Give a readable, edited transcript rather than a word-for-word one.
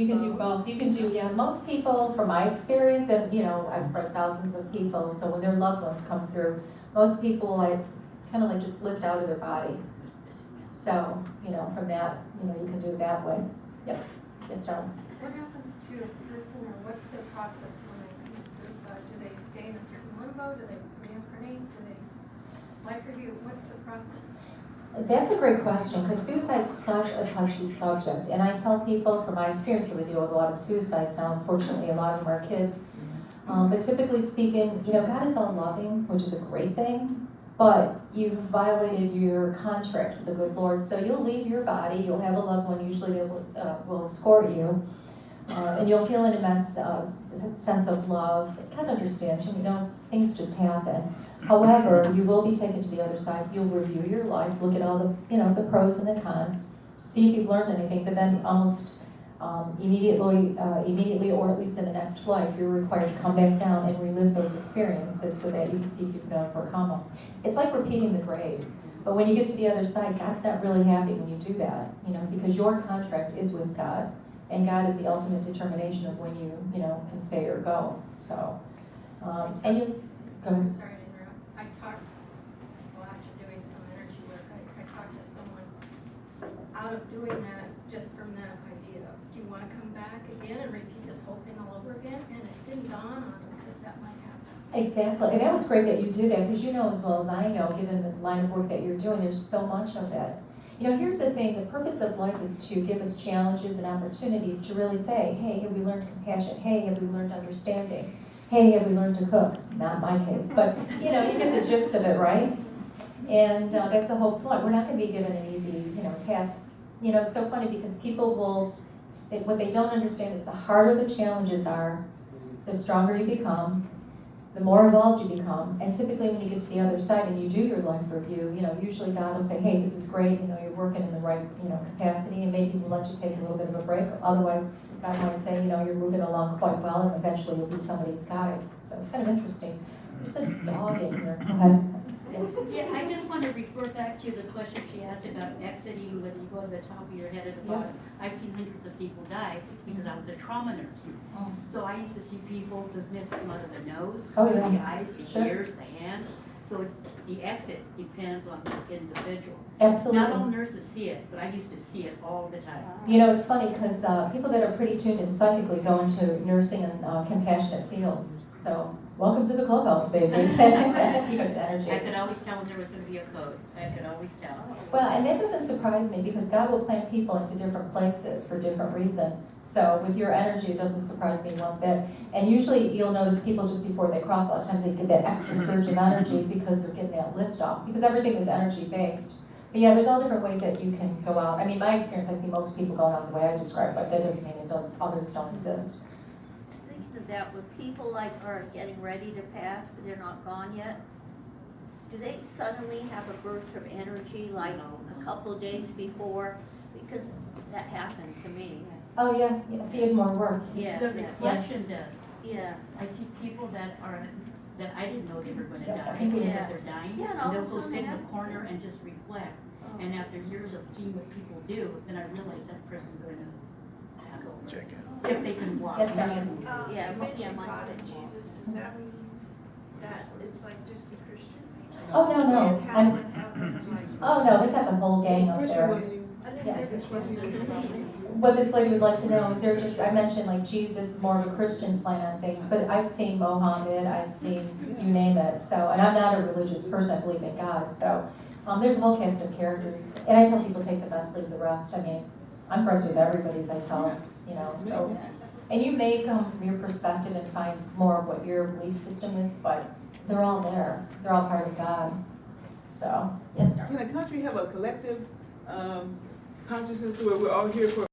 You can do both. You can do, yeah, most people, from my experience, and I've read thousands of people, so when their loved ones come through, most people kind of just lift out of their body. So, from that, you can do it that way. Yep. Yes, John. What happens to a person, or what's their process when they commit suicide? Do they stay in a certain limbo? Do they reincarnate? Do they life review? What's the process? That's a great question, because suicide's such a touchy subject. And I tell people, from my experience, because I deal with a lot of suicides now, unfortunately a lot of them are kids. But typically speaking, God is all loving, which is a great thing, but you've violated your contract with the good Lord. So you'll leave your body, you'll have a loved one, usually they will escort you, and you'll feel an immense sense of love. Kind of understand, things just happen. However, you will be taken to the other side. You'll review your life, look at all the pros and the cons, see if you've learned anything, but then almost immediately, or at least in the next life, you're required to come back down and relive those experiences so that you can see if you can overcome them. It's like repeating the grade. But when you get to the other side, God's not really happy when you do that, because your contract is with God, and God is the ultimate determination of when you, can stay or go. So, and you, go ahead. I'm sorry to interrupt. I talked, after doing some energy work, I talked to someone out of doing that, just from that idea of, do you want to come back again and repeat this whole thing all over again? And it didn't dawn on me that might happen. Exactly, and that was great that you did that, because as well as I know, given the line of work that you're doing, there's so much of that. Here's the thing, the purpose of life is to give us challenges and opportunities to really say, hey, have we learned compassion? Hey, have we learned understanding? Hey, have we learned to cook? Not my case, but you get the gist of it, right? And that's the whole point. We're not going to be given an easy, task. It's so funny because people what they don't understand is the harder the challenges are, the stronger you become, the more evolved you become, and typically when you get to the other side and you do your life review, usually God will say, hey, this is great, you're working in the right, capacity, and maybe we'll let you take a little bit of a break. Otherwise, God might say, you're moving along quite well, and eventually you'll be somebody's guide. So it's kind of interesting. There's a dog in here. Go ahead. Yes. Yeah, I just want to refer back to the question she asked about exiting, whether you go to the top of your head or the bottom. I've seen hundreds of people die because I was a trauma nurse. Oh. So I used to see people with mist come out of the nose, Oh, the yeah. eyes, the ears, the hands. So the exit depends on the individual. Absolutely. Not all nurses see it, but I used to see it all the time. It's funny because people that are pretty tuned in psychically go into nursing and compassionate fields. So welcome to the clubhouse, baby. You have the energy. I could always tell when there was going to be a code. I could always tell. Well, and that doesn't surprise me because God will plant people into different places for different reasons. So with your energy, it doesn't surprise me one bit. And usually you'll notice people just before they cross, a lot of times they get that extra surge of energy because they're getting that lift off, because everything is energy based. But yeah, there's all different ways that you can go out. I mean, my experience, I see most people going out the way I described, but that doesn't mean others don't exist. Thinking of that, when people are getting ready to pass, but they're not gone yet, do they suddenly have a burst of energy like a couple of days before? Because that happened to me. Oh yeah, see it more work. Yeah. The reflection does. Yeah. I see people that I didn't know they were going to Yeah, die, I think we- that they're dying, Yeah, and and they'll all of a go sudden sit in they the have- corner and just reflect. Oh. And after years of seeing what people do, then I realize that person's going to pass over. Check it. If they can walk. Yes, ma'am. Yeah, You look, yeah, mentioned mine God and did. Jesus, does that mean that it's like just a Christian? Oh, no. And how And- it happened, like. Oh no, they got the whole gang up there. I think Yeah. there's a question. What this lady would like to know is I mentioned like Jesus, more of a Christian slant on things, but I've seen Mohammed, I've seen you name it. So, and I'm not a religious person, I believe in God. So, there's a whole cast of characters, and I tell people take the best, leave the rest. I mean, I'm friends with everybody, as I tell, so. And you may come from your perspective and find more of what your belief system is, but they're all there. They're all part of God. So, yes, sir. Can a country have a collective consciousness where we're all here for